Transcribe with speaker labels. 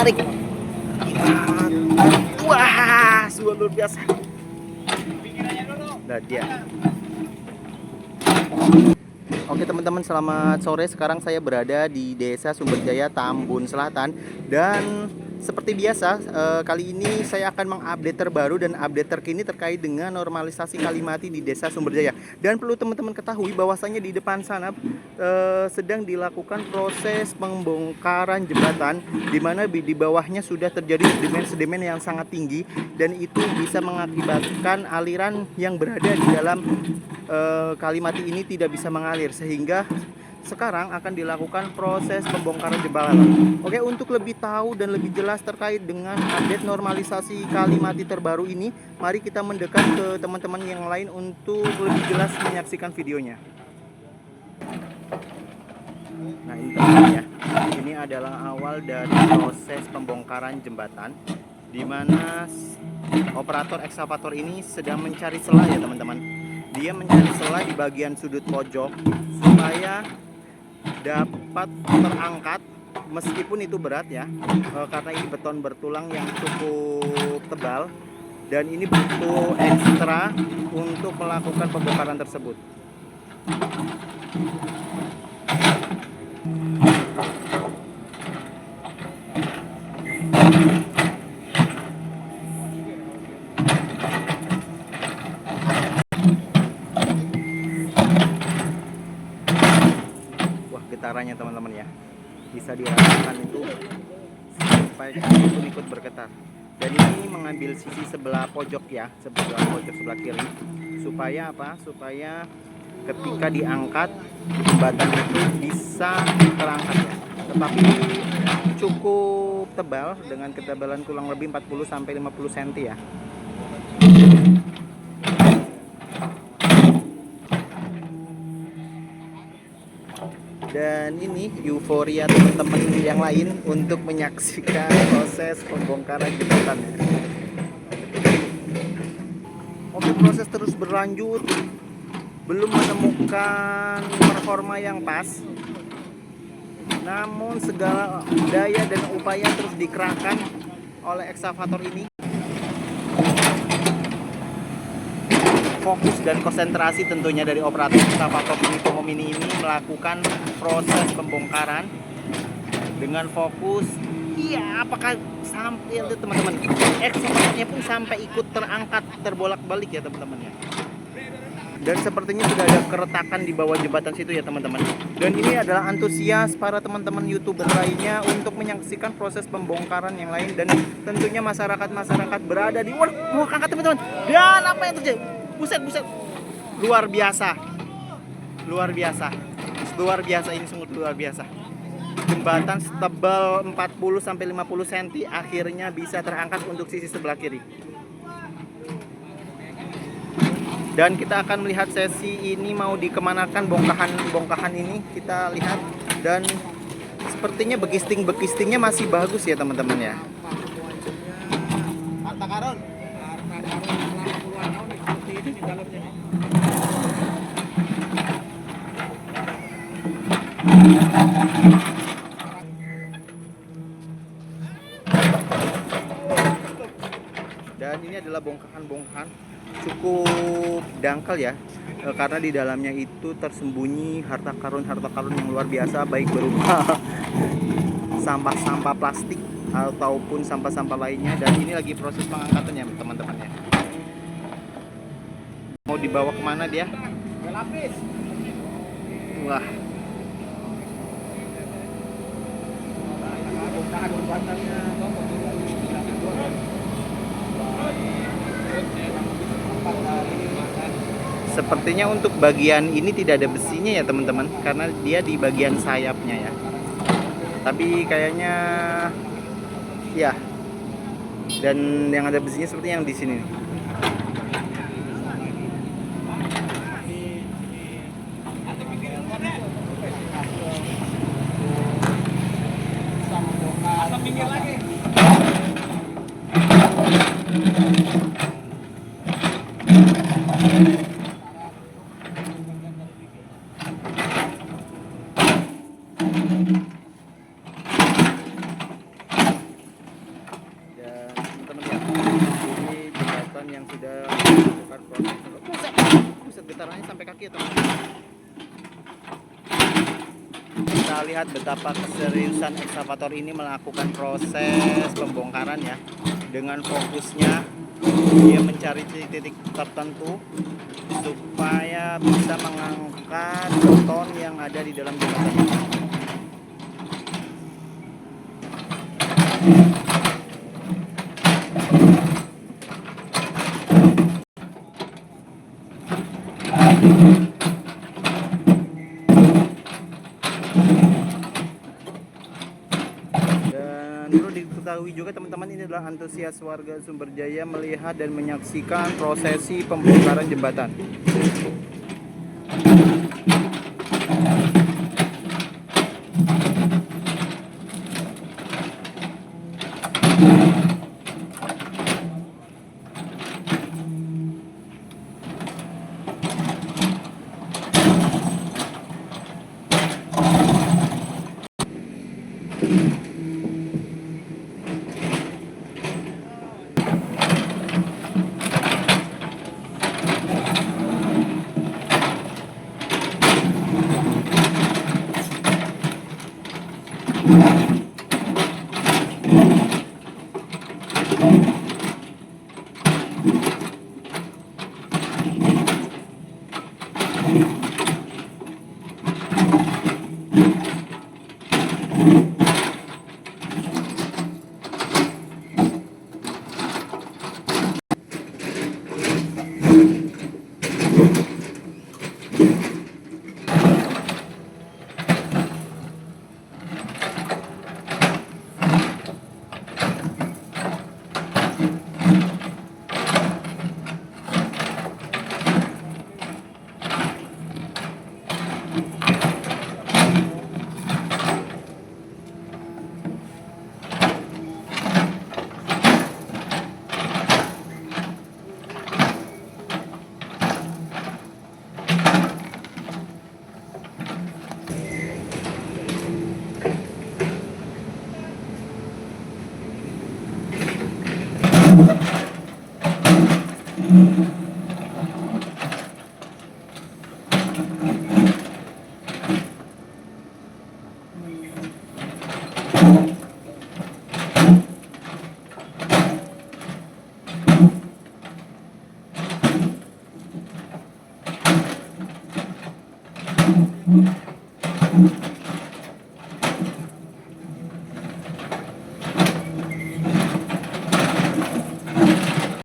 Speaker 1: tarik. Wah, luar biasa. Nah, dia. Oke teman-teman, selamat sore. Sekarang saya berada di Desa Sumberjaya, Tambun Selatan. Dan seperti biasa, kali ini saya akan mengupdate terbaru dan update terkini terkait dengan normalisasi Kalimati di Desa Sumberjaya. Dan perlu teman-teman ketahui bahwasanya di depan sana sedang dilakukan proses pembongkaran jembatan, di mana di bawahnya sudah terjadi sedimen-sedimen yang sangat tinggi, dan itu bisa mengakibatkan aliran yang berada di dalam Kalimati ini tidak bisa mengalir, sehingga sekarang akan dilakukan proses pembongkaran jembatan. Oke, untuk lebih tahu dan lebih jelas terkait dengan update normalisasi Kalimati terbaru ini, mari kita mendekat ke teman-teman yang lain untuk lebih jelas menyaksikan videonya. Nah, ini teman-teman ya, ini adalah awal dari proses pembongkaran jembatan, di mana operator ekskavator ini sedang mencari celah ya teman-teman. Dia mencari celah di bagian sudut pojok supaya dapat terangkat, meskipun itu berat ya, karena ini beton bertulang yang cukup tebal, dan ini butuh ekstra untuk melakukan pembongkaran tersebut. Getarannya teman-teman ya, bisa dirasakan itu sampai ikut bergetar. Dan ini mengambil sisi sebelah pojok ya, sebelah pojok sebelah kiri, supaya apa? Supaya ketika diangkat jembatan itu bisa terangkat ya. Tetapi cukup tebal dengan ketebalan kurang lebih 40-50 cm ya. Dan ini euforia teman-teman yang lain untuk menyaksikan proses pembongkaran jembatan. Oke, proses terus berlanjut, belum menemukan performa yang pas, namun segala daya dan upaya terus dikerahkan oleh ekskavator ini. Fokus dan konsentrasi tentunya dari operator ekskavator Mini ini melakukan proses pembongkaran dengan fokus. Iya, apakah sampai itu teman-teman, ekskavatornya pun sampai ikut terangkat, terbolak-balik ya teman-teman ya. Dan sepertinya sudah ada keretakan di bawah jembatan situ ya teman-teman. Dan ini adalah antusias para teman-teman YouTuber lainnya untuk menyaksikan proses pembongkaran yang lain, dan tentunya masyarakat berada di wah angkat teman-teman. Dan apa yang terjadi? Buset, luar biasa, ini sungguh luar biasa. Jembatan setebal 40-50 cm akhirnya bisa terangkat untuk sisi sebelah kiri. Dan kita akan melihat sesi ini mau dikemanakan bongkahan ini, kita lihat. Dan sepertinya bekistingnya masih bagus ya teman-teman ya. Dan ini adalah bongkahan cukup dangkal ya, karena di dalamnya itu tersembunyi harta karun yang luar biasa, baik berupa sampah-sampah plastik ataupun sampah-sampah lainnya. Dan ini lagi proses pengangkatannya teman-teman ya. Mau dibawa kemana dia? Wah, sepertinya untuk bagian ini tidak ada besinya ya teman-teman, karena dia di bagian sayapnya ya. Tapi kayaknya ya, dan yang ada besinya seperti yang di sini nih. kepalanya sampai kaki ya teman-teman. Kita lihat betapa keseriusan ekskavator ini melakukan proses pembongkaran ya. Dengan fokusnya dia mencari titik-titik tertentu supaya bisa mengangkat beton yang ada di dalam jembatan ini. Dan perlu diketahui juga teman-teman, ini adalah antusias warga Sumberjaya melihat dan menyaksikan prosesi pembongkaran jembatan.